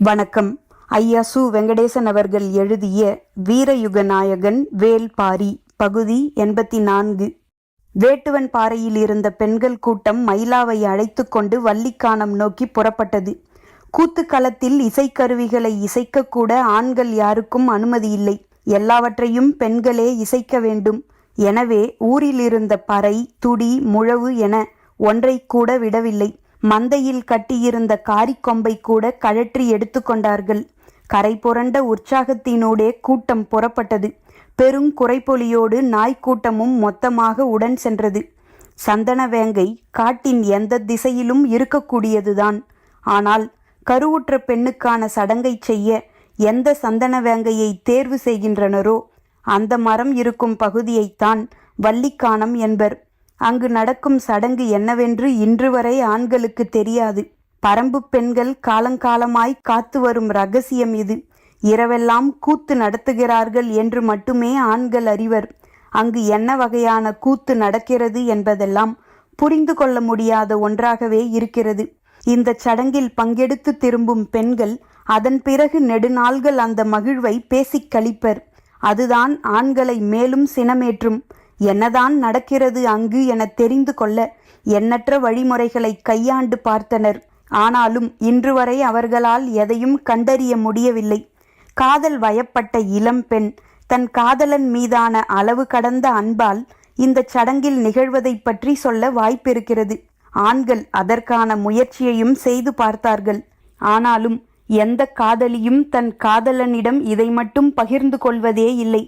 வணக்கம். ஐயா சு. வெங்கடேசன் அவர்கள் எழுதிய வீரயுக நாயகன் வேல்பாரி பகுதி 84. வேட்டுவன் பாறையில் இருந்த பெண்கள் கூட்டம் மயிலாவை அழைத்து கொண்டு வள்ளிக்கானம் நோக்கி புறப்பட்டது. கூத்துக்களத்தில் இசைக்கருவிகளை இசைக்கக்கூட ஆண்கள் யாருக்கும் அனுமதி இல்லை. எல்லாவற்றையும் பெண்களே இசைக்க வேண்டும். எனவே ஊரில் இருந்த பறை, துடி, முழவு என ஒன்றை கூட விடவில்லை. மந்தையில் கட்டியிருந்த காரிக்கொம்பை கூட கழற்றி எடுத்து கொண்டார்கள். கரை புரண்ட உற்சாகத்தினூடே கூட்டம் புறப்பட்டது. பெருங்குறைப்பொலியோடு நாய்க்கூட்டமும் மொத்தமாக உடன் சென்றது. சந்தனவேங்கை காட்டின் எந்த திசையிலும் இருக்கக்கூடியதுதான். ஆனால் கருவுற்ற பெண்ணுக்கான சடங்கை செய்ய எந்த சந்தனவேங்கையை தேர்வு செய்கின்றனரோ அந்த மரம் இருக்கும் பகுதியைத்தான் வள்ளிக்கானம் என்பர். அங்கு நடக்கும் சடங்கு என்னவென்று இன்று வரை ஆண்களுக்கு தெரியாது. பரம்பு பெண்கள் காலங்காலமாய் காத்து வரும் ரகசியம் இது. இரவெல்லாம் கூத்து நடத்துகிறார்கள் என்று மட்டுமே ஆண்கள் அறிவர். அங்கு என்ன வகையான கூத்து நடக்கிறது என்பதெல்லாம் புரிந்து கொள்ள முடியாத ஒன்றாகவே இருக்கிறது. இந்த சடங்கில் பங்கெடுத்து திரும்பும் பெண்கள் அதன் பிறகு நெடுநாள்கள் அந்த மகிழ்வை பேசிக் கழிப்பர். அதுதான் ஆண்களை மேலும் சினமேற்றும். என்னதான் நடக்கிறது அங்கு என தெரிந்து கொள்ள எண்ணற்ற வழிமுறைகளை கையாண்டு பார்த்தனர். ஆனாலும் இன்று வரை அவர்களால் எதையும் கண்டறிய முடியவில்லை. காதல் வயப்பட்ட இளம் பெண் தன் காதலன் மீதான அளவு கடந்த அன்பால் இந்த சடங்கில் நிகழ்வதை பற்றி சொல்ல வாய்ப்பிருக்கிறது. ஆண்கள் அதற்கான முயற்சியையும் செய்து பார்த்தார்கள். ஆனாலும் எந்த காதலியும் தன் காதலனிடம் இதை மட்டும் பகிர்ந்து கொள்வதே இல்லை.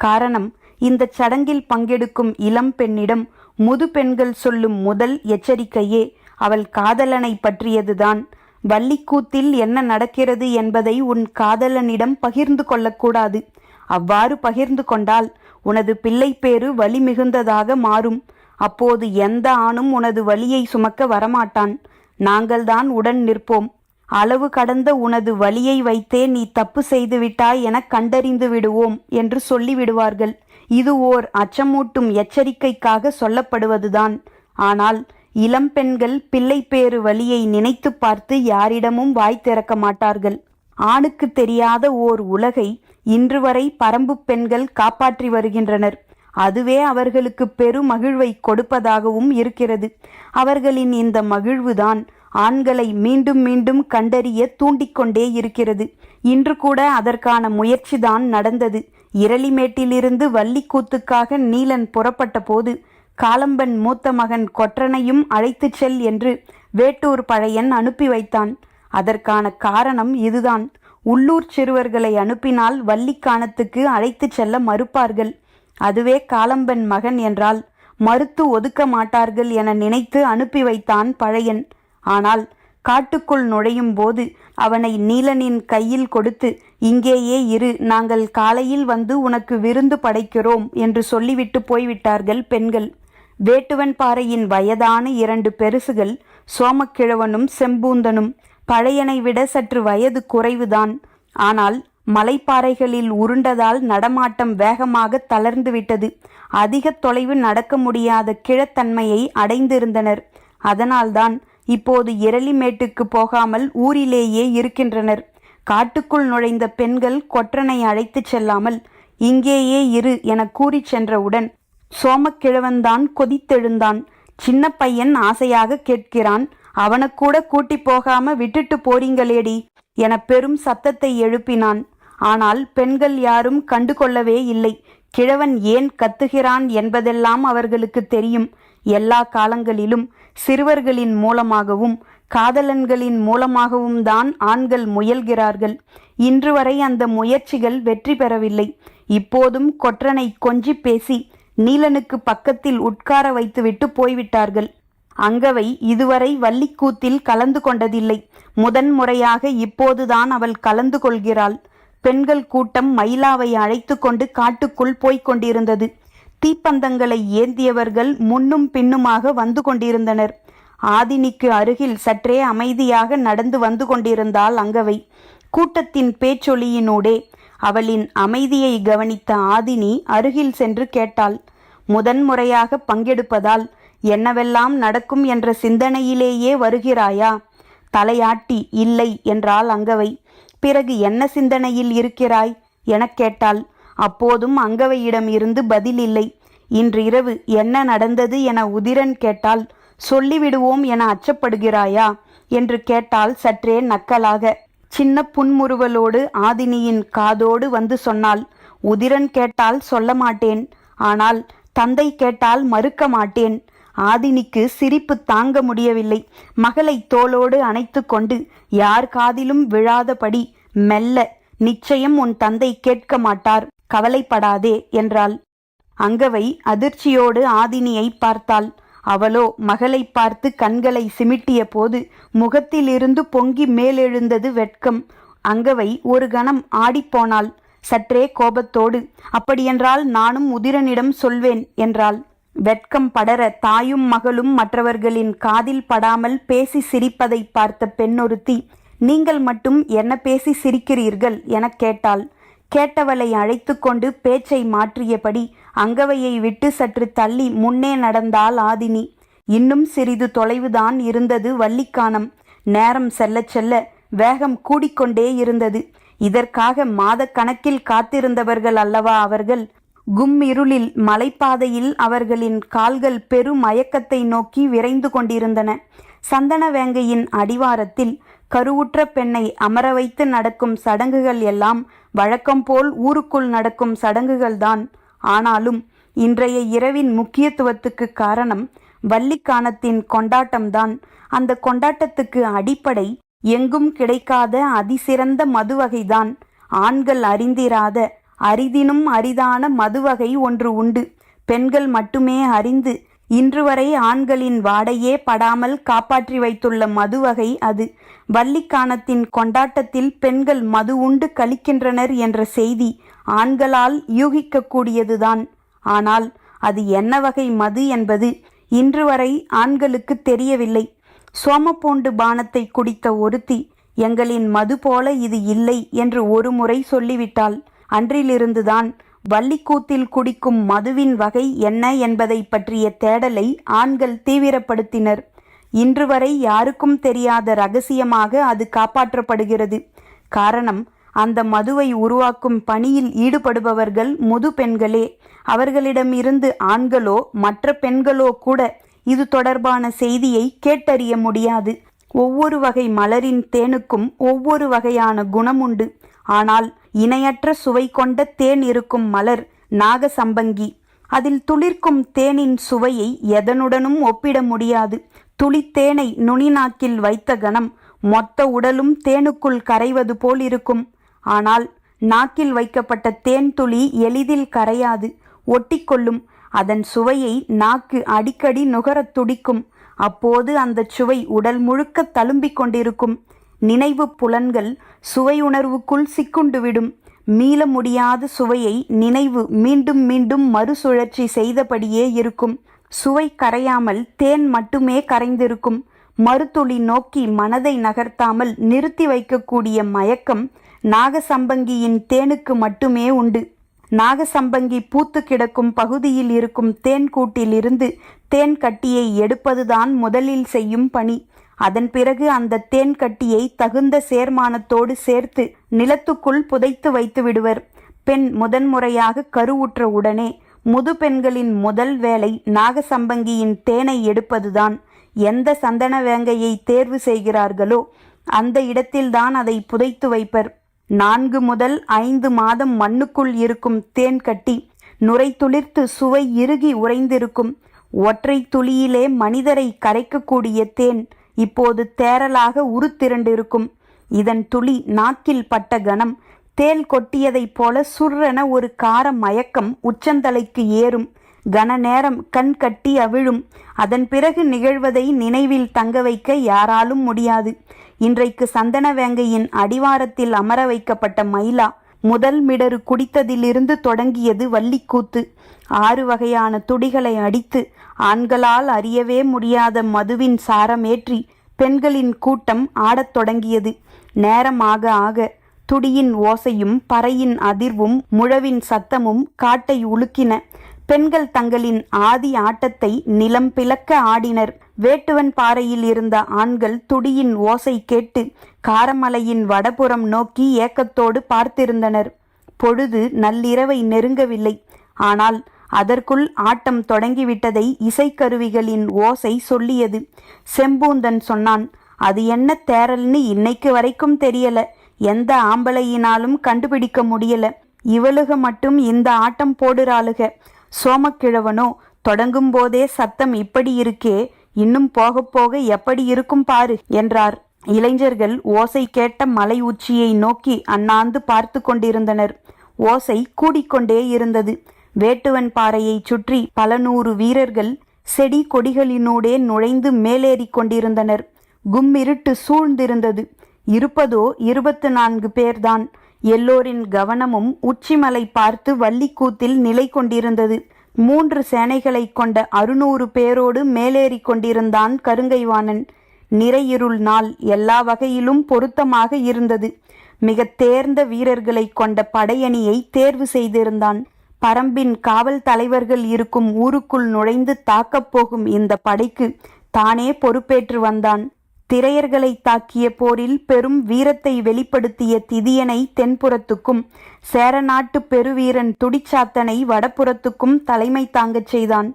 காரணம், இந்த சடங்கில் பங்கெடுக்கும் இளம் பெண்ணிடம் முது பெண்கள் சொல்லும் முதல் எச்சரிக்கையே அவள் காதலனை பற்றியதுதான். வள்ளிக்கூத்தில் என்ன நடக்கிறது என்பதை உன் காதலனிடம் பகிர்ந்து கொள்ளக்கூடாது. அவ்வாறு பகிர்ந்து கொண்டால் உனது பிள்ளை பேறு வலி மிகுந்ததாக மாறும். அப்போது எந்த ஆணும் உனது வலியை சுமக்க வரமாட்டான். நாங்கள்தான் உடன் நிற்போம். அளவு கடந்த உனது வலியை வைத்தே நீ தப்பு செய்து விட்டாய் என கண்டறிந்து விடுவோம் என்று சொல்லிவிடுவார்கள். இது ஓர் அச்சமூட்டும் எச்சரிக்கைக்காக சொல்லப்படுவதுதான். ஆனால் இளம் பெண்கள் பிள்ளை பேறு வலியை நினைத்து பார்த்து யாரிடமும் வாய் திறக்க மாட்டார்கள். ஆணுக்கு தெரியாத ஓர் உலகை இன்று வரை பரம்பு பெண்கள் காப்பாற்றி வருகின்றனர். அதுவே அவர்களுக்கு பெரு மகிழ்வை கொடுப்பதாகவும் இருக்கிறது. அவர்களின் இந்த மகிழ்வுதான் ஆண்களை மீண்டும் மீண்டும் கண்டறிய தூண்டிக்கொண்டே இருக்கிறது. இன்று கூட அதற்கான முயற்சிதான் நடந்தது. இரளிமேட்டிலிருந்து வள்ளிக்கூத்துக்காக நீலன் புறப்பட்ட போது காலம்பன் மூத்த மகன் கொற்றனையும் அழைத்து செல் என்று வேட்டூர் பழையன் அனுப்பி வைத்தான். அதற்கான காரணம் இதுதான். உள்ளூர் சிறுவர்களை அனுப்பினால் வள்ளிக்கானத்துக்கு அழைத்து செல்ல மறுப்பார்கள். அதுவே காலம்பன் மகன் என்றால் மறுத்து ஒதுக்க மாட்டார்கள் என நினைத்து அனுப்பி வைத்தான் பழையன். ஆனால் காட்டுக்குள் நுழையும் போது அவனை நீலனின் கையில் கொடுத்து, இங்கேயே இரு, நாங்கள் காலையில் வந்து உனக்கு விருந்து படைக்கிறோம் என்று சொல்லிவிட்டு போய்விட்டார்கள் பெண்கள். வேட்டுவன் பாறையின் வயதான 2 பெருசுகள் சோமக்கிழவனும் செம்பூந்தனும். பழையனை விட சற்று வயது குறைவுதான். ஆனால் மலைப்பாறைகளில் உருண்டதால் நடமாட்டம் வேகமாக தளர்ந்துவிட்டது. அதிக தொலைவு நடக்க முடியாத கிழத்தன்மையை அடைந்திருந்தனர். அதனால்தான் இப்போது இரளிமேட்டுக்கு போகாமல் ஊரிலேயே இருக்கின்றனர். காட்டுக்குள் நுழைந்த பெண்கள் கொற்றனை அழைத்து செல்லாமல் இங்கேயே இரு என கூறி சென்றவுடன் சோமக்கிழவன்தான் கொதித்தெழுந்தான். சின்ன பையன் ஆசையாக கேட்கிறான், அவனுக்கூட கூட்டி போகாம விட்டுட்டு போறீங்களேடி என பெரும் சத்தத்தை எழுப்பினான். ஆனால் பெண்கள் யாரும் கண்டு கொள்ளவே இல்லை. கிழவன் ஏன் கத்துகிறான் என்பதெல்லாம் அவர்களுக்கு தெரியும். எல்லா காலங்களிலும் சிறுவர்களின் மூலமாகவும் காதலன்களின் மூலமாகவும் தான் ஆண்கள் முயல்கிறார்கள். இன்று வரை அந்த முயற்சிகள் வெற்றி பெறவில்லை. இப்போதும் கொற்றனை கொஞ்சி பேசி நீலனுக்கு பக்கத்தில் உட்கார வைத்துவிட்டு போய்விட்டார்கள். அங்கவை இதுவரை வள்ளிக்கூத்தில் கலந்து கொண்டதில்லை. முதன்முறையாக இப்போதுதான் அவள் கலந்து கொள்கிறாள். பெண்கள் கூட்டம் மயிலாவை அழைத்து கொண்டு காட்டுக்குள் போய்க் கொண்டிருந்தது. தீப்பந்தங்களை ஏந்தியவர்கள் முன்னும் பின்னுமாக வந்து கொண்டிருந்தனர். ஆதினிக்கு அருகில் சற்றே அமைதியாக நடந்து வந்து கொண்டிருந்தாள் அங்கவை. கூட்டத்தின் பேச்சொலியினூடே அவளின் அமைதியை கவனித்த ஆதினி அருகில் சென்று கேட்டாள். முதன்முறையாக பங்கெடுப்பதால் என்னவெல்லாம் நடக்கும் என்ற சிந்தனையிலேயே வருகிறாயா? தலையாட்டி இல்லை என்றாள் அங்கவை. பிறகு என்ன சிந்தனையில் இருக்கிறாய் எனக் கேட்டாள். அப்போதும் அங்கவையிடம் இருந்து பதில் இல்லை. இன்றிரவு என்ன நடந்தது என உதிரன் கேட்டால் சொல்லிவிடுவோம் என அச்சப்படுகிறாயா என்று கேட்டால் சற்றே நக்கலாக. சின்ன புன்முறுவலோடு ஆதினியின் காதோடு வந்து சொன்னாள். உதிரன் கேட்டால் சொல்ல மாட்டேன், ஆனால் தந்தை கேட்டால் மறுக்க மாட்டேன். ஆதினிக்கு சிரிப்பு தாங்க முடியவில்லை. மகளை தோளோடு அணைத்து கொண்டு யார் காதிலும் விழாதபடி மெல்ல, நிச்சயம் உன் தந்தை கேட்க மாட்டார், கவலைப்படாதே என்றாள். அங்கவை அதிர்ச்சியோடு ஆதினியை பார்த்தாள். அவளோ மகளை பார்த்து கண்களை சிமிட்டிய போது முகத்திலிருந்து பொங்கி மேலெழுந்தது வெட்கம். அங்கவை ஒரு கணம் ஆடிப்போனாள். சற்றே கோபத்தோடு, அப்படியென்றால் நானும் உதிரனிடம் சொல்வேன் என்றாள். வெட்கம் படர தாயும் மகளும் மற்றவர்களின் காதில் படாமல் பேசி சிரிப்பதை பார்த்த பெண்ணொருத்தி, நீங்கள் மட்டும் என்ன பேசி சிரிக்கிறீர்கள் எனக் கேட்டாள். கேட்டவளை அழைத்து கொண்டு பேச்சை மாற்றியபடி அங்கவையை விட்டு சற்று தள்ளி முன்னே நடந்தாள் ஆதினி. இன்னும் சிறிது தொலைவுதான் இருந்தது வள்ளிக்கானம். நேரம் செல்ல செல்ல வேகம் கூடிக்கொண்டே இருந்தது. இதற்காக மாதக்கணக்கில் காத்திருந்தவர்கள் அல்லவா அவர்கள்? இருளில் மலைப்பாதையில் அவர்களின் கால்கள் பெரும் மயக்கத்தை நோக்கி விரைந்து கொண்டிருந்தன. சந்தனவேங்கையின் அடிவாரத்தில் கருவுற்ற பெண்ணை அமர வைத்து நடக்கும் சடங்குகள் எல்லாம் வழக்கம்போல் ஊருக்குள் நடக்கும் சடங்குகள்தான். ஆனாலும் இன்றைய இரவின் முக்கியத்துவத்துக்கு காரணம் வள்ளிக்கானத்தின் கொண்டாட்டம்தான். அந்த கொண்டாட்டத்துக்கு அடிப்படை எங்கும் கிடைக்காத அதிசிறந்த மதுவகைதான். ஆண்கள் அறிந்திராத அரிதினும் அரிதான மதுவகை ஒன்று உண்டு. பெண்கள் மட்டுமே அறிந்து இன்று வரை ஆண்களின் வாடையே படாமல் காப்பாற்றி வைத்துள்ள மதுவகை அது. வள்ளிக்கானத்தின் கொண்டாட்டத்தில் பெண்கள் மது உண்டு கழிக்கின்றனர் என்ற செய்தி ஆண்களால் யூகிக்கக்கூடியதுதான். ஆனால் அது என்ன வகை மது என்பது இன்று வரை ஆண்களுக்கு தெரியவில்லை. சோமப்பூண்டு பானத்தை குடித்த ஒருத்தி, எங்களின் மது போல இது இல்லை என்று ஒரு முறை சொல்லிவிட்டாள். அன்றிலிருந்துதான் வள்ளிக்கூத்தில் குடிக்கும் மதுவின் வகை என்ன என்பதை பற்றிய தேடலை ஆண்கள் தீவிரப்படுத்தினர். இன்று வரை யாருக்கும் தெரியாத இரகசியமாக அது காப்பாற்றப்படுகிறது. காரணம், அந்த மதுவை உருவாக்கும் பணியில் ஈடுபடுபவர்கள் முது பெண்களே. அவர்களிடமிருந்து ஆண்களோ மற்ற பெண்களோ கூட இது தொடர்பான செய்தியை கேட்டறிய முடியாது. ஒவ்வொரு வகை மலரின் தேனுக்கும் ஒவ்வொரு வகையான குணம் உண்டு. ஆனால் இணையற்ற சுவை கொண்ட தேன் இருக்கும் மலர் நாகசம்பங்கி. அதில் துளிர்க்கும் தேனின் சுவையை எதனுடனும் ஒப்பிட முடியாது. துளித்தேனை நுனிநாக்கில் வைத்த கணம் மொத்த உடலும் தேனுக்குள் கரைவது போல் இருக்கும். ஆனால் நாக்கில் வைக்கப்பட்ட தேன் துளி எளிதில் கரையாது, ஒட்டிக்கொள்ளும். அதன் சுவையை நாக்கு அடிக்கடி நுகரத் துடிக்கும். அப்போது அந்த சுவை உடல் முழுக்க தழும்பிக் கொண்டிருக்கும். நினைவு புலன்கள் சுவை உணர்வுக்குள் சிக்குண்டுவிடும். மீள முடியாத சுவையை நினைவு மீண்டும் மீண்டும் மறுசுழற்சி செய்தபடியே இருக்கும். சுவை கரையாமல் தேன் மட்டுமே கரைந்திருக்கும். மறுதுளி நோக்கி மனதை நகர்த்தாமல் நிறுத்தி வைக்கக்கூடிய மயக்கம் நாகசம்பங்கியின் தேனுக்கு மட்டுமே உண்டு. நாகசம்பங்கி பூத்து கிடக்கும் பகுதியில் இருக்கும் தேன் கூட்டிலிருந்து தேன் கட்டியை எடுப்பதுதான் முதலில் செய்யும் பணி. அதன் பிறகு அந்த தேன் கட்டியை தகுந்த சேர்மானத்தோடு சேர்த்து நிலத்துக்குள் புதைத்து வைத்து விடுவர். பெண் முதன்முறையாக கருவுற்ற உடனே முது பெண்களின் முதல் வேலை நாகசம்பங்கியின் தேனை எடுப்பதுதான். எந்த சந்தன வேங்கையை தேர்வு செய்கிறார்களோ அந்த இடத்தில்தான் அதை புதைத்து வைப்பர். 4 முதல் 5 மாதம் மண்ணுக்குள் இருக்கும் தேன் கட்டி நுரை துளிர்த்து சுவை இறுகி உறைந்திருக்கும். ஒற்றை துளியிலே மனிதரை கரைக்கக்கூடிய தேன் இப்போது தேரலாக உருத்திரண்டிருக்கும். இதன் துளி நாக்கில் பட்ட கணம் தேள் கொட்டியதைப் போல சுர்ரென ஒரு கார மயக்கம் உச்சந்தலைக்கு ஏறும். கன நேரம் கண் கட்டி அவிழும். அதன் பிறகு நிகழ்வதை நினைவில் தங்க வைக்க யாராலும் முடியாது. இன்றைக்கு சந்தனவேங்கையின் அடிவாரத்தில் அமர வைக்கப்பட்ட மயிலா முதல் மிடரு குடித்ததிலிருந்து தொடங்கியது வள்ளிக்கூத்து. 6 வகையான துடிகளை அடித்து ஆண்களால் அறியவே முடியாத மதுவின் சாரமேற்றி பெண்களின் கூட்டம் ஆடத் தொடங்கியது. நேரம் ஆக ஆக துடியின் ஓசையும் பறையின் அதிர்வும் முழவின் சத்தமும் காட்டை உலுக்கின. பெண்கள் தங்களின் ஆதி ஆட்டத்தை நிலம் பிளக்க ஆடினர். வேட்டுவன் பாறையில் இருந்த ஆண்கள் துடியின் ஓசை கேட்டு காரமலையின் வடபுறம் நோக்கி ஏக்கத்தோடு பார்த்திருந்தனர். பொழுது நள்ளிரவை நெருங்கவில்லை. ஆனால் அதற்குள் ஆட்டம் தொடங்கிவிட்டதை இசைக்கருவிகளின் ஓசை சொல்லியது. செம்பூந்தன் சொன்னான், அது என்ன தேரல்னு இன்னைக்கு வரைக்கும் தெரியல. எந்த ஆம்பளையினாலும் கண்டுபிடிக்க முடியல. இவளுக மட்டும் இந்த ஆட்டம் போடுறாளுக. சோமக்கிழவனோ தொடங்கும் போதே சத்தம் இப்படி இருக்கே, இன்னும் போக போக எப்படி இருக்கும் பாரு என்றார். இளைஞர்கள் ஓசை கேட்ட மலை உச்சியை நோக்கி அண்ணாந்து பார்த்து கொண்டிருந்தனர். ஓசை கூடிக்கொண்டே இருந்தது. வேட்டுவன் பாறையை சுற்றி பல நூறு வீரர்கள் செடி கொடிகளினூடே நுழைந்து மேலேறி கொண்டிருந்தனர். கும்மிருட்டு சூழ்ந்திருந்தது. இருப்பதோ 24 பேர்தான். எல்லோரின் கவனமும் உச்சிமலை பார்த்து வள்ளிக்கூத்தில் நிலை கொண்டிருந்தது. 3 சேனைகளை கொண்ட 600 பேரோடு மேலேறி கொண்டிருந்தான் கருங்கைவாணன். நிறையிருள் நாள் எல்லா வகையிலும் பொருத்தமாக இருந்தது. மிக தேர்ந்த வீரர்களை கொண்ட படையணியை தேர்வு செய்திருந்தான். பரம்பின் காவல் தலைவர்கள் இருக்கும் ஊருக்குள் நுழைந்து தாக்கப் போகும் இந்த படைக்கு தானே பொறுப்பேற்று வந்தான். திரையர்களை தாக்கிய போரில் பெரும் வீரத்தை வெளிப்படுத்திய திதியனை தென்புறத்துக்கும் சேரநாட்டு பெருவீரன் துடிச்சாத்தனை வடபுறத்துக்கும் தலைமை தாங்கச் செய்தான்.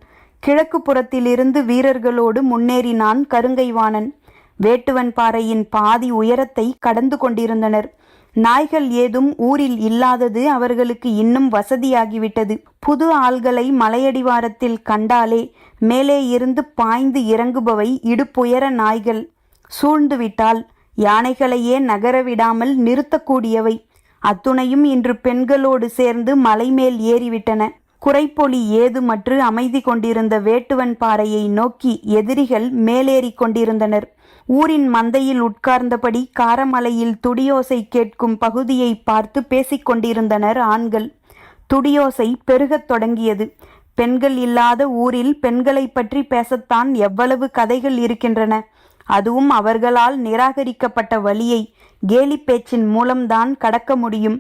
கிழக்கு புறத்திலிருந்து வீரர்களோடு முன்னேறினான் கருங்கைவாணன். வேட்டுவன் பாறையின் பாதி உயரத்தை கடந்து கொண்டிருந்தனர். நாய்கள் ஏதும் ஊரில் இல்லாதது அவர்களுக்கு இன்னும் வசதியாகிவிட்டது. புது ஆள்களை மலையடிவாரத்தில் கண்டாலே மேலே இருந்து பாய்ந்து இறங்குபவை இடுப்புயர நாய்கள். சூழ்ந்துவிட்டால் யானைகளையே நகரவிடாமல் நிறுத்தக்கூடியவை. அத்துணையும் இன்று பெண்களோடு சேர்ந்து மலைமேல் ஏறிவிட்டன. குறைப்பொலி ஏதுமற்று அமைதி கொண்டிருந்த வேட்டுவன் பாறையை நோக்கி எதிரிகள் மேலேறி கொண்டிருந்தனர். ஊரின் மந்தையில் உட்கார்ந்தபடி காரமலையில் துடியோசை கேட்கும் பகுதியை பார்த்து பேசிக்கொண்டிருந்தனர் ஆண்கள். துடியோசை பெருகத் தொடங்கியது. பெண்கள் இல்லாத ஊரில் பெண்களை பற்றி பேசத்தான் எவ்வளவு கதைகள் இருக்கின்றன. அதுவும் அவர்களால் நிராகரிக்கப்பட்ட வழியை கேலி பேச்சின் மூலம்தான் கடக்க முடியும்.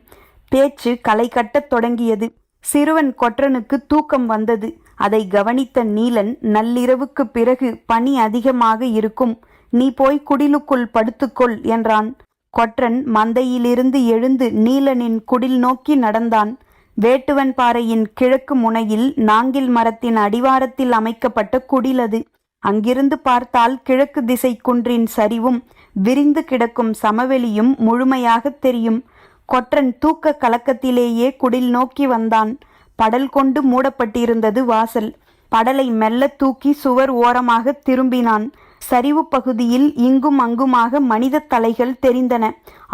பேச்சு களை கட்டத் தொடங்கியது. சிறுவன் கொற்றனுக்கு தூக்கம் வந்தது. அதை கவனித்த நீலன், நள்ளிரவுக்கு பிறகு பனி அதிகமாக இருக்கும், நீ போய் குடிலுக்குள் படுத்துக்கொள் என்றான். கொற்றன் மந்தையிலிருந்து எழுந்து நீலனின் குடில் நோக்கி நடந்தான். வேட்டுவன் பாறையின் கிழக்கு முனையில் நாங்கில் மரத்தின் அடிவாரத்தில் அமைக்கப்பட்ட குடில் அது. அங்கிருந்து பார்த்தால் கிழக்கு திசை குன்றின் சரிவும் விரிந்து கிடக்கும் சமவெளியும் முழுமையாக தெரியும். கொற்றன் தூக்க கலக்கத்திலேயே குடில் நோக்கி வந்தான். படல் கொண்டு மூடப்பட்டிருந்தது வாசல். படலை மெல்ல தூக்கி சுவர் ஓரமாக திரும்பினான். சரிவு பகுதியில் இங்கும் அங்குமாக மனித தலைகள் தெரிந்தன.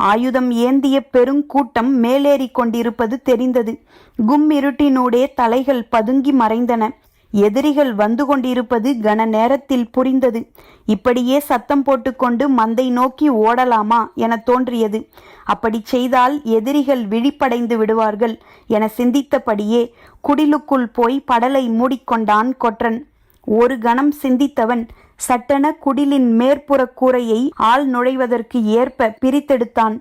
ஆயுதம் ஏந்திய பெருங்கூட்டம் மேலேறி கொண்டிருப்பது தெரிந்தது. கும்மிருட்டினூடே தலைகள் பதுங்கி மறைந்தன. எதிரிகள் வந்து கொண்டிருப்பது கன நேரத்தில் புரிந்தது. இப்படியே சத்தம் போட்டுக்கொண்டு மந்தை நோக்கி ஓடலாமா என தோன்றியது. அப்படி செய்தால் எதிரிகள் விழிப்படைந்து விடுவார்கள் என சிந்தித்தபடியே குடிலுக்குள் போய் படலை மூடிக்கொண்டான் கொற்றன். ஒரு கணம் சிந்தித்தவன் சட்டென குடிலின் மேற்புற கூரையை ஆள் நுழைவதற்கு ஏற்ப பிரித்தெடுத்தான்.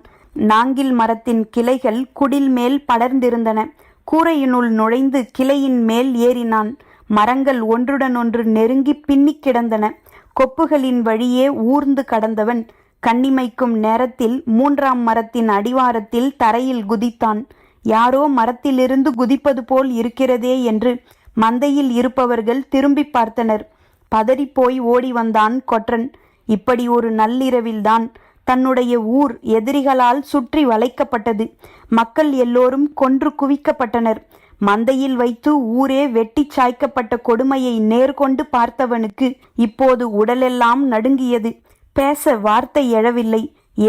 நாங்கில் மரத்தின் கிளைகள் குடில் மேல் படர்ந்திருந்தன. கூரையினுள் நுழைந்து கிளையின் மேல் ஏறினான். மரங்கள் ஒன்றுடன் ஒன்று நெருங்கி பின்னிக் கிடந்தன. கொப்புகளின் வழியே ஊர்ந்து கடந்தவன் கண்ணிமைக்கும் நேரத்தில் 3ஆம் மரத்தின் அடிவாரத்தில் தரையில் குதித்தான். யாரோ மரத்திலிருந்து குதிப்பது போல் இருக்கிறதே என்று மந்தையில் இருப்பவர்கள் திரும்பி பார்த்தனர். பதறிப்போய் ஓடி வந்தான் கொற்றன். இப்படி ஒரு நள்ளிரவில்தான் தன்னுடைய ஊர் எதிரிகளால் சுற்றி வளைக்கப்பட்டது. மக்கள் எல்லோரும் கொன்று குவிக்கப்பட்டனர். மந்தையில் வைத்து ஊரே வெட்டி சாய்க்கப்பட்ட கொடுமையை நேர்கொண்டு பார்த்தவனுக்கு இப்போது உடலெல்லாம் நடுங்கியது. பேச வார்த்தை எழவில்லை.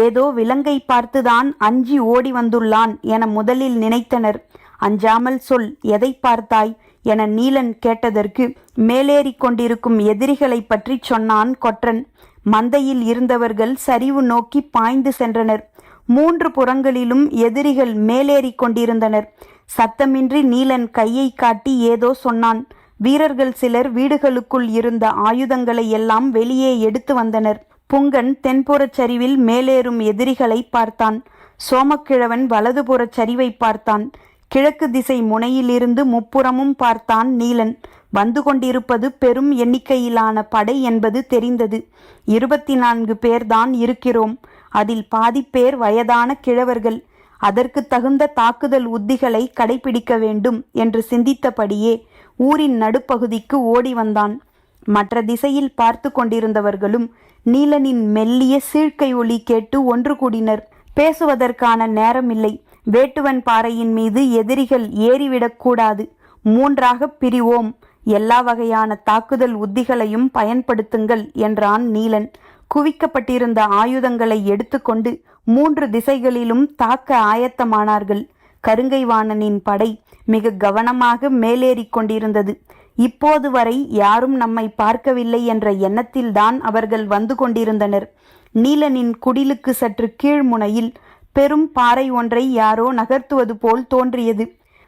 ஏதோ விலங்கை பார்த்துதான் அஞ்சி ஓடி வந்துள்ளான் என முதலில் நினைத்தனர். அஞ்சாமல் சொல், எதை பார்த்தாய் என நீலன் கேட்டதற்கு மேலேறி கொண்டிருக்கும் எதிரிகளை பற்றி சொன்னான் கொற்றன். மந்தையில் இருந்தவர்கள் சரிவு நோக்கி பாய்ந்து சென்றனர். 3 புறங்களிலும் எதிரிகள் மேலேறி கொண்டிருந்தனர். சத்தமின்றி நீலன் கையை காட்டி ஏதோ சொன்னான். வீரர்கள் சிலர் வீடுகளுக்குள் இருந்த ஆயுதங்களை எல்லாம் வெளியே எடுத்து வந்தனர். புங்கன் தென்புறச் சரிவில் மேலேறும் எதிரிகளை பார்த்தான். சோமக்கிழவன் வலதுபுறச் சரிவை பார்த்தான். கிழக்கு திசை முனையிலிருந்து முப்புறமும் பார்த்தான் நீலன். வந்து கொண்டிருப்பது பெரும் எண்ணிக்கையிலான படை என்பது தெரிந்தது. 24 பேர்தான் இருக்கிறோம். அதில் பாதிப்பேர் வயதான கிழவர்கள். அதற்கு தகுந்த தாக்குதல் உத்திகளை கடைபிடிக்க வேண்டும் என்று சிந்தித்தபடியே ஊரின் நடுப்பகுதிக்கு ஓடி வந்தான். மற்ற திசையில் பார்த்து கொண்டிருந்தவர்களும் நீலனின் மெல்லிய சீழ்க்கை ஒலி கேட்டு ஒன்று கூடினர். பேசுவதற்கான நேரமில்லை. வேட்டுவன் பாறையின் மீது எதிரிகள் ஏறிவிடக்கூடாது. 3ஆக பிரிவோம். எல்லா வகையான தாக்குதல் உத்திகளையும் பயன்படுத்துங்கள் என்றான் நீலன். குவிக்கப்பட்டிருந்த ஆயுதங்களை எடுத்துக்கொண்டு 3 திசைகளிலும் தாக்க ஆயத்தமானார்கள். கருங்கைவாணனின் படை மிக கவனமாக மேலேறிக் கொண்டிருந்தது. இப்போது வரை யாரும் நம்மை பார்க்கவில்லை என்ற எண்ணத்தில்தான் அவர்கள் வந்து கொண்டிருந்தனர். நீலனின் குடிலுக்கு சற்று கீழ்முனையில் பெரும் பாறை ஒன்றை யாரோ நகர்த்துவது போல் தோன்றியது.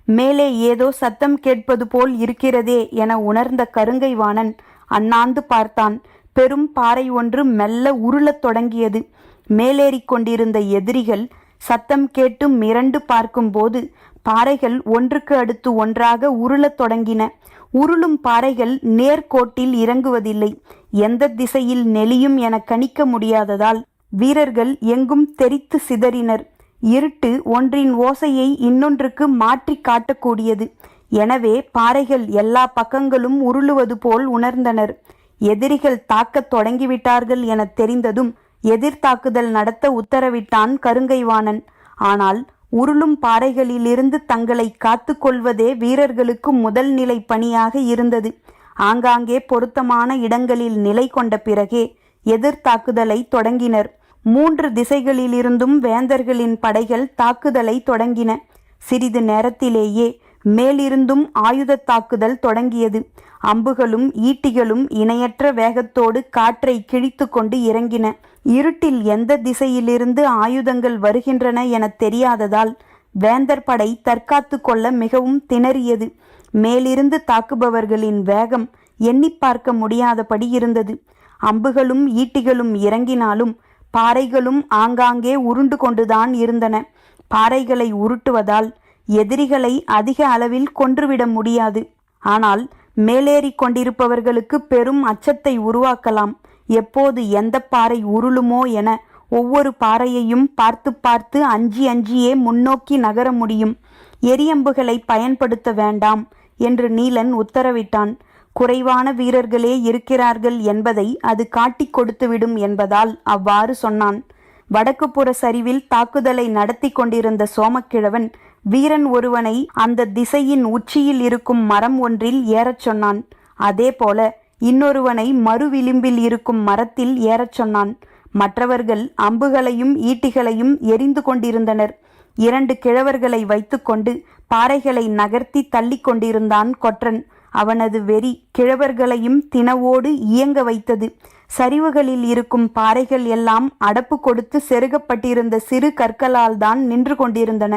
மேலே ஏதோ சத்தம் கேட்பது போல் இருக்கிறதே என உணர்ந்த கருங்கைவாணன் அண்ணாந்து பார்த்தான். பெரும் பாறை ஒன்று மெல்ல உருளத் தொடங்கியது. மேலேறிக் கொண்டிருந்த எதிரிகள் சத்தம் கேட்டு மிரண்டு பார்க்கும்போது பாறைகள் ஒன்றுக்கு அடுத்து ஒன்றாக உருளத் தொடங்கின. உருளும் பாறைகள் நேர்கோட்டில் இறங்குவதில்லை. எந்த திசையில் நெளியும் என கணிக்க முடியாததால் வீரர்கள் எங்கும் தெரித்து சிதறினர். இருட்டு ஒன்றின் ஓசையை இன்னொன்றுக்கு மாற்றி காட்டக்கூடியது. எனவே பாறைகள் எல்லா பக்கங்களும் உருளுவது போல் உணர்ந்தனர். எதிரிகள் தாக்கத் தொடங்கிவிட்டார்கள் என தெரிந்ததும் எதிர்த்தாக்குதல் நடத்த உத்தரவிட்டான் கருங்கைவாணன். ஆனால் உருளும் பாறைகளிலிருந்து தங்களை காத்து கொள்வதே வீரர்களுக்கு முதல் நிலை பணியாக இருந்தது. ஆங்காங்கே பொருத்தமான இடங்களில் நிலை கொண்ட பிறகே எதிர்த்தாக்குதலை தொடங்கினர். 3 திசைகளிலிருந்தும் வேந்தர்களின் படைகள் தாக்குதலை தொடங்கின. சிறிது நேரத்திலேயே மேலிருந்தும் ஆயுத தாக்குதல் தொடங்கியது. அம்புகளும் ஈட்டிகளும் இணையற்ற வேகத்தோடு காற்றை கிழித்து கொண்டு இறங்கின. இருட்டில் எந்த திசையிலிருந்து ஆயுதங்கள் வருகின்றன என தெரியாததால் வேந்தர் படை தற்காத்து கொள்ள மிகவும் திணறியது. மேலிருந்து தாக்குபவர்களின் வேகம் எண்ணி பார்க்க முடியாதபடி இருந்தது. அம்புகளும் ஈட்டிகளும் இறங்கினாலும் பாறைகளும் ஆங்காங்கே உருண்டு கொண்டுதான் இருந்தன. பாறைகளை உருட்டுவதால் எதிரிகளை அதிக அளவில் கொன்றுவிட முடியாது. ஆனால் மேலேறி கொண்டிருப்பவர்களுக்கு பெரும் அச்சத்தை உருவாக்கலாம். எப்போது எந்த பாறை உருளுமோ என ஒவ்வொரு பாறையையும் பார்த்து பார்த்து அஞ்சியே முன்னோக்கி நகர முடியும். எரியம்புகளை பயன்படுத்த வேண்டாம் என்று நீலன் உத்தரவிட்டான். குறைவான வீரர்களே இருக்கிறார்கள் என்பதை அது காட்டிக் கொடுத்துவிடும் என்பதால் அவ்வாறு சொன்னான். வடக்கு புற சரிவில் தாக்குதலை நடத்தி கொண்டிருந்த சோமக்கிழவன் வீரன் ஒருவனை அந்த திசையின் உச்சியில் இருக்கும் மரம் ஒன்றில் ஏறச் சொன்னான். அதே போல இன்னொருவனை மறுவிளிம்பில் இருக்கும் மரத்தில் ஏறச் சொன்னான். மற்றவர்கள் அம்புகளையும் ஈட்டிகளையும் எரிந்து கொண்டிருந்தனர். 2 கிழவர்களை வைத்துக்கொண்டு பாறைகளை நகர்த்தி தள்ளி கொண்டிருந்தான் கொற்றன். அவனது வெறி கிழவர்களையும் தினவோடு இயங்க வைத்தது. சரிவுகளில் இருக்கும் பாறைகள் எல்லாம் அடப்பு கொடுத்து செருகப்பட்டிருந்த சிறு கற்களால் தான் நின்று கொண்டிருந்தன.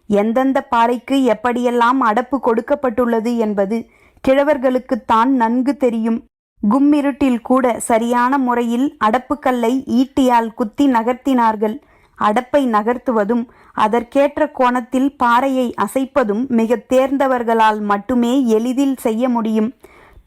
எந்தெந்த பாறைக்கு எப்படியெல்லாம் அடப்பு கொடுக்கப்பட்டுள்ளது என்பது கிழவர்களுக்குத்தான் நன்கு தெரியும். கும்மிருட்டில் கூட சரியான முறையில் அடப்புக்கல்லை ஈட்டியால் குத்தி நகர்த்தினார்கள். அடப்பை நகர்த்துவதும் அதற்கேற்ற கோணத்தில் பாறையை அசைப்பதும் மிக தேர்ந்தவர்களால் மட்டுமே எளிதில் செய்ய முடியும்.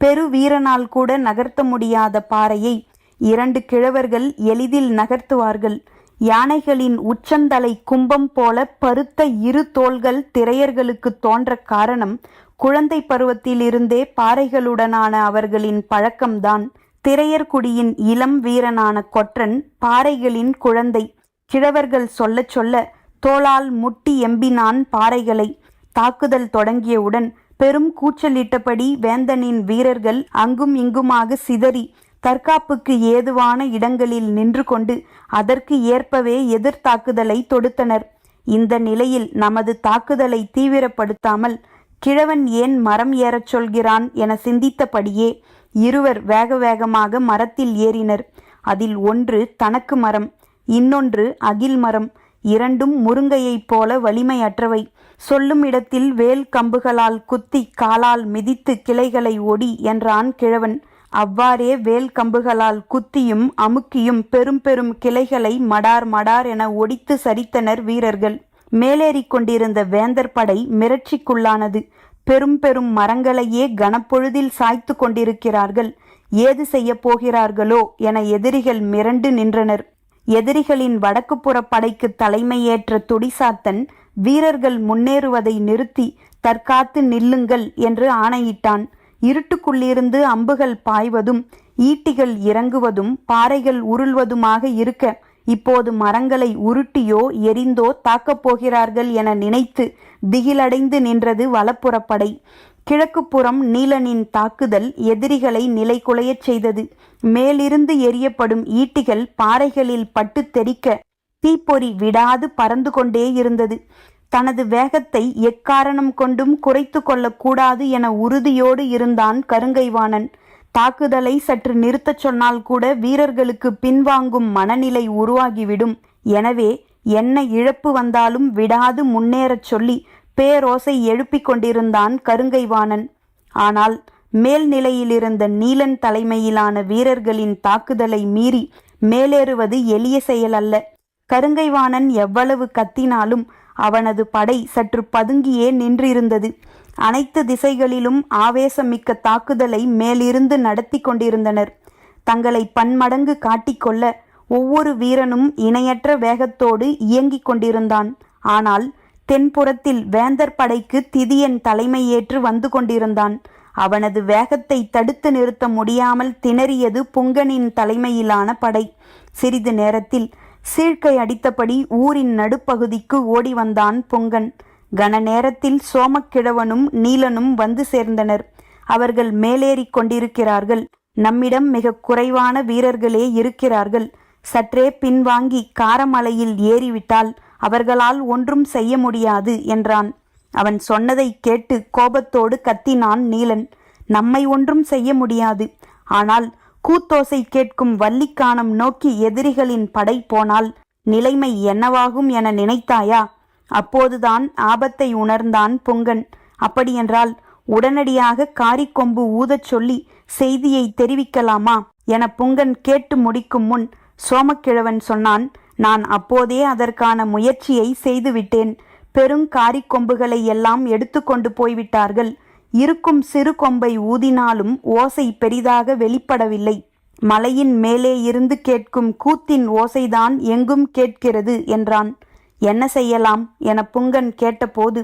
பெரு வீரனால் கூட நகர்த்த முடியாத பாறையை 2 கிழவர்கள் எளிதில் நகர்த்துவார்கள். யானைகளின் உச்சந்தலை கும்பம் போல பருத்த 2 தோள்கள் திரையர்களுக்கு தோன்ற காரணம் குழந்தை பருவத்திலிருந்தே பாறைகளுடனான அவர்களின் பழக்கம்தான். திரையர்குடியின் இளம் வீரனான கொற்றன் பாறைகளின் குழந்தை. கிழவர்கள் சொல்ல சொல்ல தோளால் முட்டி எம்பினான் பாறைகளை. தாக்குதல் தொடங்கியவுடன் பெரும் கூச்சலிட்டபடி வேந்தனின் வீரர்கள் அங்கும் இங்குமாக சிதறி தற்காப்புக்கு ஏதுவான இடங்களில் நின்று கொண்டு அதற்கு ஏற்பவே எதிர்த்தாக்குதலை தொடுத்தனர். இந்த நிலையில் நமது தாக்குதலை தீவிரப்படுத்தாமல் கிழவன் ஏன் மரம் ஏறச் சொல்கிறான் என சிந்தித்தபடியே இருவர் வேக வேகமாக மரத்தில் ஏறினர். அதில் ஒன்று தனக்கு மரம், இன்னொன்று அகில் மரம். 2ம் முருங்கையைப் போல வலிமையற்றவை. சொல்லும் இடத்தில் வேல் கம்புகளால் குத்தி காலால் மிதித்து கிளைகளை ஒடி என்றான் கிழவன். அவ்வாறே வேல் கம்புகளால் குத்தியும் அமுக்கியும் பெரும் பெரும் கிளைகளை மடார் மடார் என ஒடித்து சரித்தனர் வீரர்கள். மேலேறிக் கொண்டிருந்த வேந்தர் படை மிரட்சிக்குள்ளானது. பெரும் பெரும் மரங்களையே கனப்பொழுதில் சாய்த்து கொண்டிருக்கிறார்கள். ஏது செய்ய போகிறார்களோ என எதிரிகள் மிரண்டு நின்றனர். எதிரிகளின் வடக்குப்புற படைக்கு தலைமையேற்ற துடிசாத்தன் வீரர்கள் முன்னேறுவதை நிறுத்தி தற்காத்து நில்லுங்கள் என்று ஆணையிட்டான். இருட்டுக்குள்ளிருந்து அம்புகள் பாய்வதும் ஈட்டிகள் இறங்குவதும் பாறைகள் உருள்வதுமாக இருக்க, இப்போது மரங்களை உருட்டியோ எரிந்தோ தாக்கப் போகிறார்கள் என நினைத்து திகிலடைந்து நின்றது வலப்புறப்படை. கிழக்குப்புறம் நீலனின் தாக்குதல் எதிரிகளை நிலைகுலையச் செய்தது. மேலிருந்து எரியப்படும் ஈட்டிகள் பாறைகளில் பட்டு தெறிக்க தீப்பொறி விடாது பறந்து கொண்டே இருந்தது. தனது வேகத்தை எக்காரணம் கொண்டும் குறைத்து கொள்ளக்கூடாது என உறுதியோடு இருந்தான் கருங்கைவாணன். தாக்குதலை சற்று நிறுத்தச் சொன்னால் கூட வீரர்களுக்கு பின்வாங்கும் மனநிலை உருவாகிவிடும். எனவே என்ன இழப்பு வந்தாலும் விடாது முன்னேறச் சொல்லி பேரோசை எழுப்பிக் கொண்டிருந்தான் கருங்கைவாணன். ஆனால் மேல்நிலையிலிருந்த நீலன் தலைமையிலான வீரர்களின் தாக்குதலை மீறி மேலேறுவது எளிய செயல் அல்ல. கருங்கைவாணன் எவ்வளவு கத்தினாலும் அவனது படை சற்று பதுங்கியே நின்றிருந்தது. அனைத்து திசைகளிலும் ஆவேசமிக்க தாக்குதலை மேலிருந்து நடத்தி கொண்டிருந்தனர். தங்களை பன்மடங்கு காட்டிக்கொள்ள ஒவ்வொரு வீரனும் இணையற்ற வேகத்தோடு இயங்கிக் கொண்டிருந்தான். ஆனால் தென்புறத்தில் வேந்தர் படைக்கு திதியன் தலைமையேற்று வந்து கொண்டிருந்தான். அவனது வேகத்தை தடுத்து நிறுத்த முடியாமல் திணறியது புங்கனின் தலைமையிலான படை. சிறிது நேரத்தில் சீழ்க்கை அடித்தபடி ஊரின் நடுப்பகுதிக்கு ஓடி வந்தான் புங்கன். கன நேரத்தில் சோமக்கிழவனும் நீலனும் வந்து சேர்ந்தனர். அவர்கள் மேலேறிக் கொண்டிருக்கிறார்கள். நம்மிடம் மிக குறைவான வீரர்களே இருக்கிறார்கள். சற்றே பின்வாங்கி காரமலையில் ஏறிவிட்டால் அவர்களால் ஒன்றும் செய்ய முடியாது என்றான். அவன் சொன்னதை கேட்டு கோபத்தோடு கத்தினான் நீலன். நம்மை ஒன்றும் செய்ய முடியாது. ஆனால் கூத்தோசை கேட்கும் வள்ளிக்கானம் நோக்கி எதிரிகளின் படை போனால் நிலைமை என்னவாகும் என நினைத்தாயா? அப்போதுதான் ஆபத்தை உணர்ந்தான் புங்கன். அப்படியென்றால் உடனடியாக காரிக்கொம்பு ஊதச் சொல்லி செய்தியை தெரிவிக்கலாமா என புங்கன் கேட்டு முடிக்கும் முன் சோமக்கிழவன் சொன்னான், நான் அப்போதே அதற்கான முயற்சியை செய்துவிட்டேன். பெருங்காரிக்கொம்புகளை எல்லாம் எடுத்து கொண்டு போய்விட்டார்கள். இருக்கும் சிறு கொம்பை ஊதினாலும் ஓசை பெரிதாக வெளிப்படவில்லை. மலையின் மேலே இருந்து கேட்கும் கூத்தின் ஓசைதான் எங்கும் கேட்கிறது என்றான். என்ன செய்யலாம் என புங்கன் கேட்டபோது,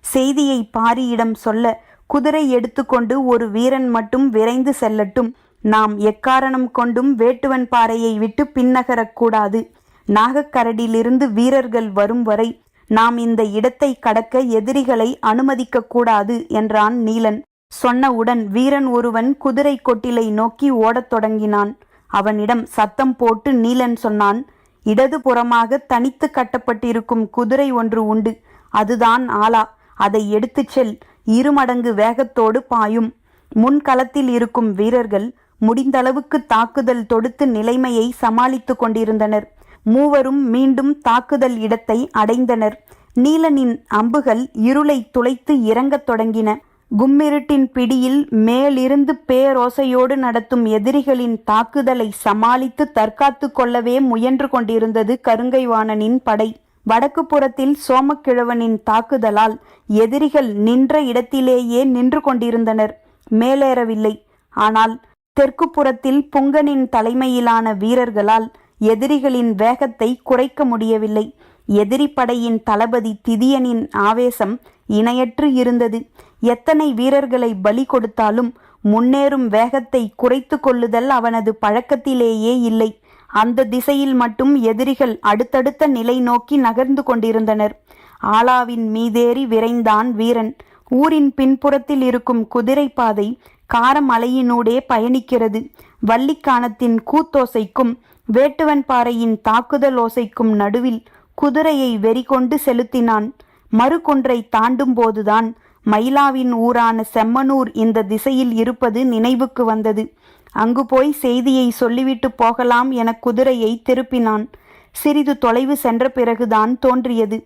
செய்தியை பாரியிடம் சொல்ல குதிரை எடுத்துக்கொண்டு ஒரு வீரன் மட்டும் விரைந்து செல்லட்டும். நாம் எக்காரணம் கொண்டும் வேட்டுவன் பாறையை விட்டு பின்னகரக்கூடாது. நாகக்கரடிலிருந்து வீரர்கள் வரும் வரை நாம் இந்த இடத்தை கடக்க எதிரிகளை அனுமதிக்க கூடாது என்றான் நீலன். சொன்னவுடன் வீரன் ஒருவன் குதிரை கொட்டிலை நோக்கி ஓடத் தொடங்கினான். அவனிடம் சத்தம் போட்டு நீலன் சொன்னான், இடதுபுறமாக தனித்து கட்டப்பட்டிருக்கும் குதிரை ஒன்று உண்டு. அதுதான் ஆலா. அதை எடுத்துச் செல். 2 மடங்கு வேகத்தோடு பாயும். முன்களத்தில் இருக்கும் வீரர்கள் முடிந்தளவுக்கு தாக்குதல் தொடுத்து நிலைமையை சமாளித்து கொண்டிருந்தனர். மூவரும் மீண்டும் தாக்குதல் இடத்தை அடைந்தனர். நீலனின் அம்புகள் இருளை துளைத்து இறங்கத் தொடங்கின. கும்மிருட்டின் பிடியில் மேலிருந்து பேரோசையோடு நடத்தும் எதிரிகளின் தாக்குதலை சமாளித்து தற்காத்து கொள்ளவே முயன்று கொண்டிருந்தது கருங்கைவாணனின் படை. வடக்கு புறத்தில் சோமக்கிழவனின் தாக்குதலால் எதிரிகள் நின்ற இடத்திலேயே நின்று கொண்டிருந்தனர், மேலேறவில்லை. ஆனால் தெற்கு புறத்தில் புங்கனின் தலைமையிலான வீரர்களால் எதிரிகளின் வேகத்தை குறைக்க முடியவில்லை. எதிரி படையின் தளபதி திதியனின் ஆவேசம் இணையற்று இருந்தது. எத்தனை வீரர்களை பலி கொடுத்தாலும் முன்னேறும் வேகத்தை குறைத்து கொள்ளுதல் அவனது பழக்கத்திலேயே இல்லை. அந்த திசையில் மட்டும் எதிரிகள் அடுத்தடுத்த நிலை நோக்கி நகர்ந்து கொண்டிருந்தனர். ஆலாவின் மீதேறி விரைந்தான் வீரன். ஊரின் பின்புறத்தில் இருக்கும் குதிரை பாதை காரமலையினூடே பயணிக்கிறது. வள்ளிக்கானத்தின் கூத்தோசைக்கும் வேட்டுவன் பாறையின் தாக்குதல் ஓசைக்கும் நடுவில் குதிரையை வெறிகொண்டு செலுத்தினான். மறுகுன்றை தாண்டும் போதுதான் மயிலாவின் ஊரான செம்மனூர் இந்த திசையில் இருப்பது நினைவுக்கு வந்தது. அங்கு போய் செய்தியை சொல்லிவிட்டு போகலாம் என குதிரையை திருப்பினான். சிறிது தொலைவு சென்ற பிறகுதான் தோன்றியது,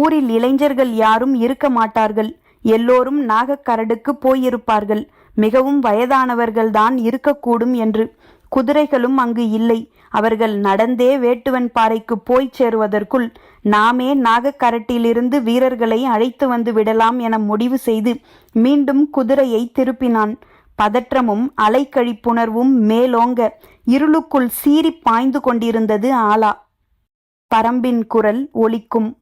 ஊரில் இளைஞர்கள் யாரும் இருக்க மாட்டார்கள். எல்லோரும் நாகக்கரடுக்கு போயிருப்பார்கள். மிகவும் வயதானவர்கள்தான் இருக்கக்கூடும் என்று. குதிரைகளும் அங்கு இல்லை. அவர்கள் நடந்தே வேட்டுவன் பாறைக்கு போய்ச் சேருவதற்குள் நாமே நாகக்கரட்டிலிருந்து வீரர்களை அழைத்து வந்து விடலாம் என முடிவு செய்து மீண்டும் குதிரையை திருப்பினான். பதற்றமும் அலைக்கழிப்புணர்வும் மேலோங்க இருளுக்குள் சீறி பாய்ந்து கொண்டிருந்தது ஆலா. பரம்பின் குரல் ஒலிக்கும்.